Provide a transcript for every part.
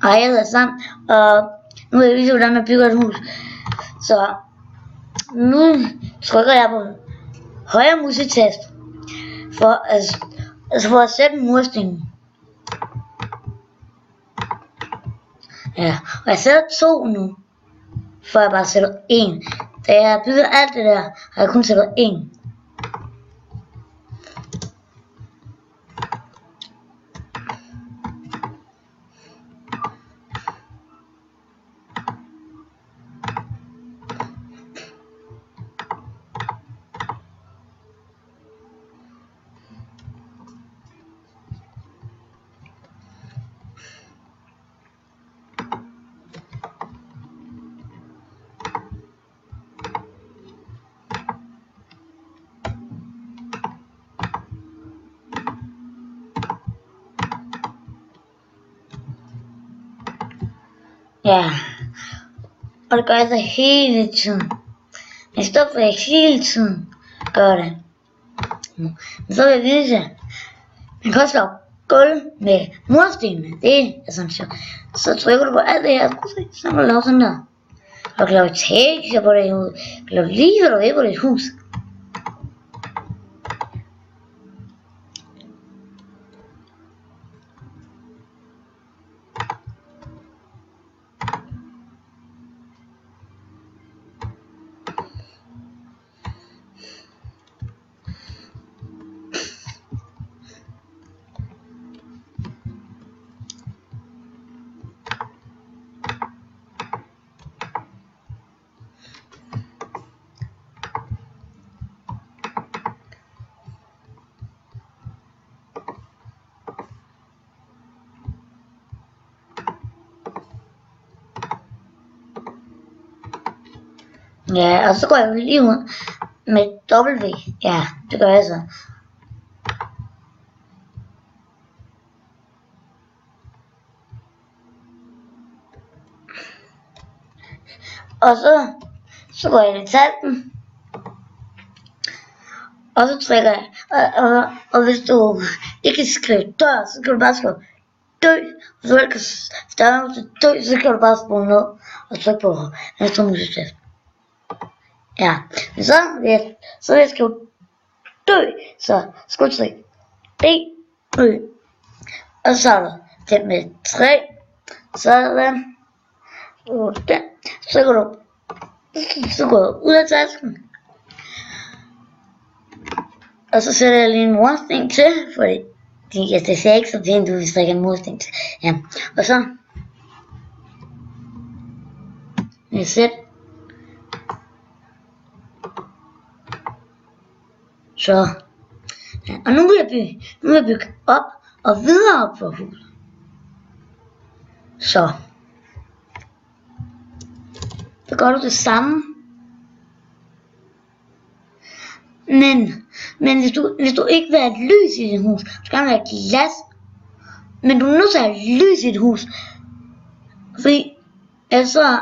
Og jeg hedder Sam, og nu er jeg vise, hvordan man bygger et hus. Så nu trykker jeg på højre musetast for at sætte murstenen. Ja, og jeg sætter 2 nu, for jeg bare sætter 1. Da jeg bygger alt det der, har jeg kun sættet 1. Ja, og det gør jeg så hele tiden. Jeg står for, at jeg hele tiden gør det. Men så vil jeg vise, man kan også lave gulv med murstenene. Det er sådan sjovt. Så trykker du på alt det her, så kan du lave sådan der. Og du kan lave etager på det hus. Du kan lave lige, hvad du vil på dit hus. Ja, og så går jeg lige ud med W. Ja, det gør jeg så. Og så går jeg i talten. Og så trykker jeg. Og hvis du ikke kan skrive dør, så kan du bare skrive dø. Hvis du ikke kan stave til dø, så kan du bare spole ned og trykke på næste musetast. Ja, men så vil jeg skrive dø, så skal du trykke D, Ø. Og så er der den med 3, sådan, og den, så går du ud af tasken. Og så sætter jeg lige en mursten til, fordi det ser ikke så pænt ud, hvis der ikke er en mursten til. Ja, og så jeg sætter. Så, ja, og nu vil jeg bygge op og videre op på huset. Så gør du det samme. Men hvis du ikke vil have et lys i dit hus, så kan du have glas. Men du er nødt til at have lys i dit hus. Fordi altså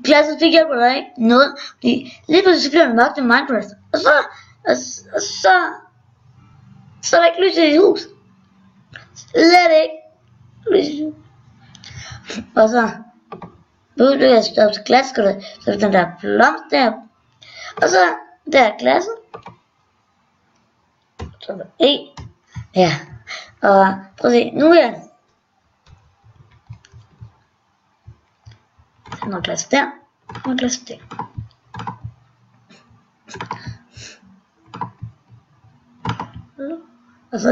glasset, det hjælper dig ikke noget. Fordi lige pludselig så bliver det mørkt i Minecraft. Og så er der ikke lys i dit hus. Slet ikke lys. Og så begynder jeg at stoppe til glas, så den der blomst der. Og så der er glasset. Så er der E. Ja. Og prøv at se, nu er jeg. Der er glas der. Og glas der. Og så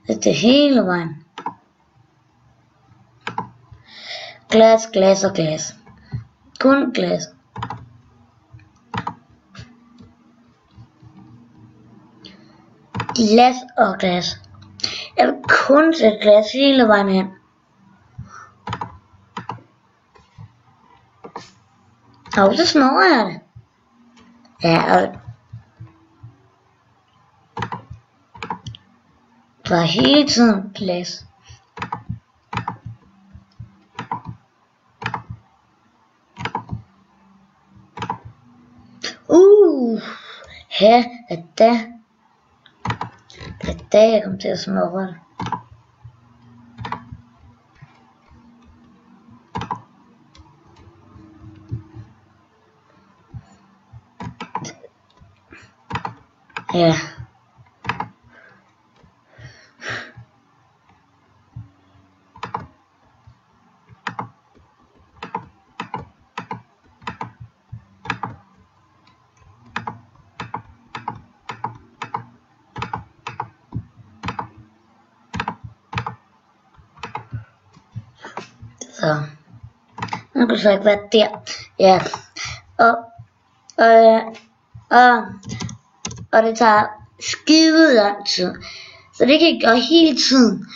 er det hele vejen. Glas, glas og glas. Kun glas. Glas og glas. Jeg vil kun sætte glas hele vejen hen. Og så snorrer jeg det. Ja, og der er hele tiden glas. Her er det. Jeg kom til at snorre det. Ja. Så. Nu kan så ikke være der. Ja. Og, øh, og, og det tager skide lang tid. Så det kan I gøre hele tiden.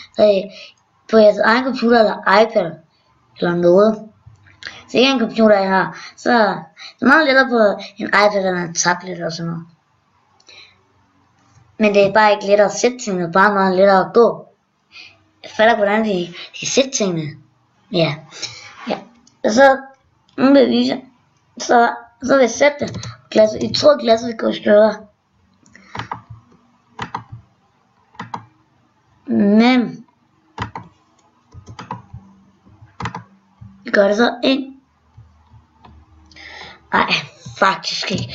På jeres egen computer eller iPad. Eller noget. Så ikke en computer jeg har. Så det er meget lettere på en iPad eller en tablet og sådan noget. Men det er bare ikke lettere at sætte tingene. Bare meget lettere at gå. Jeg fatter hvordan de kan sætte tingene. Ja. Ja. Og så nu vil jeg vise. Så vil jeg sætte det. Glasset. I tror glasset vil gå i stykker. Men vi gør det så ind. Nej, faktisk ikke.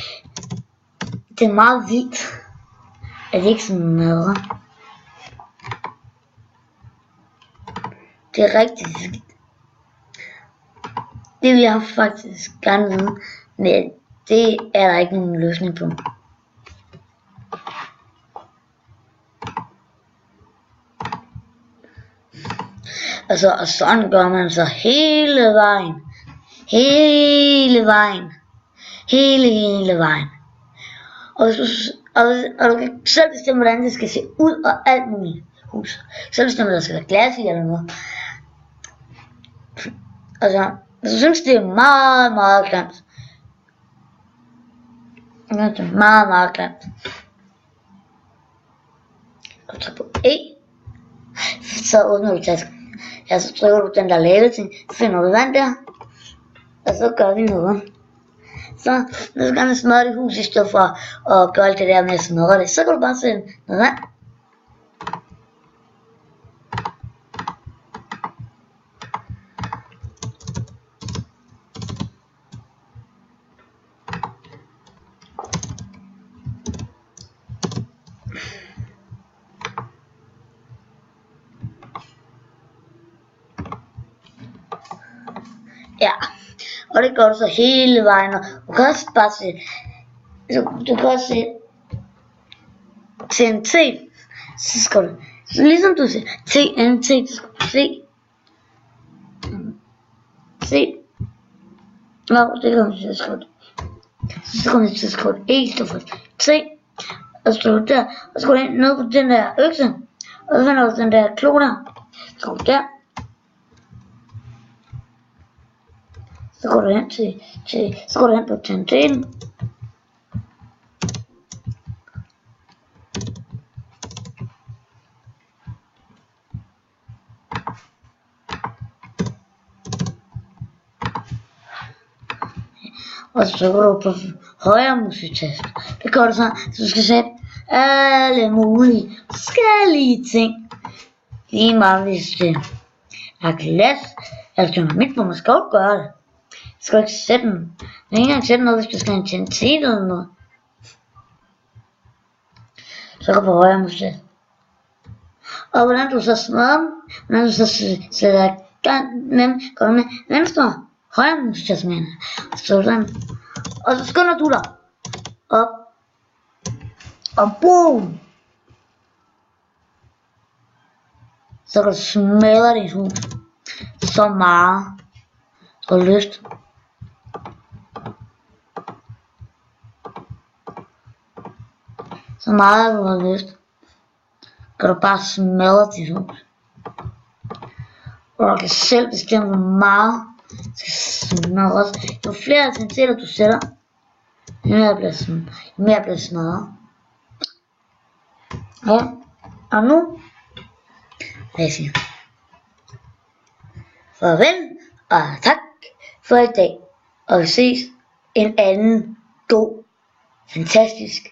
Det er meget vildt. Er det ikke sådan noget? Det er rigtig vildt. Det vil jeg faktisk gerne vide, men det er der ikke nogen løsning på. Og sådan gør man så hele vejen. Hele vejen. Og du kan selv bestemme, hvordan det skal se ud og alt muligt hus. Selv bestemme, der skal være glas i eller noget. Altså, hvis du synes, det er meget grimt. Det er meget grimt. Og så på E. Så åbner du tasken. Ja, så trykker du den der lave ting. Så finder du vand der. Og så gør vi noget. Så nu skal man smøre det hus i stedet for at gøre alt det der med at smøre det. Så kan du bare sætte noget vand. Ja, og det gør du så hele vejen, og du kan også bare se, du kan også se TNT, så skal du, så ligesom du ser TNT, så skal du se, nå, det kommer til at skrive, så kommer til at skrive E, så for T, og så du der, og så går du ind ned på den der økse, og så finder du den der klo der, så går du der. Så går du hen så går du hen på TNT'en. Og så går du på højre musiktaste. Det gør du så du skal sætte alle mulige forskellige ting. Lige meget hvis det er glas, eller dynamit, hvor man skal også gøre det. Du skal ikke sætte den. Du kan ikke engang sætte noget, hvis du skal have en TNT eller noget. Så går på højre musiktaste. Og hvordan du så smører, hvordan du så sætter nemt, går du med venstre højre musiktaste med. Så sådan. Og så skynder du dig op. Og boom! Så kan du smadre dit hus. Så meget. Du har lyst. Så meget du har lyst. Kan du bare smadre dit hus. Og du kan selv bestemme hvor meget skal smadres. Jo flere TNT'er du sætter, jo mere bliver smadret. Ja, og nu vil jeg sige farvel og tak for i dag. Og vi ses en anden god, fantastisk,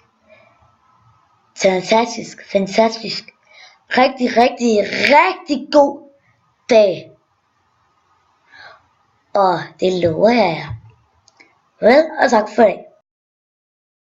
rigtig god dag. Og det lover jeg jer. Vel, og tak for det.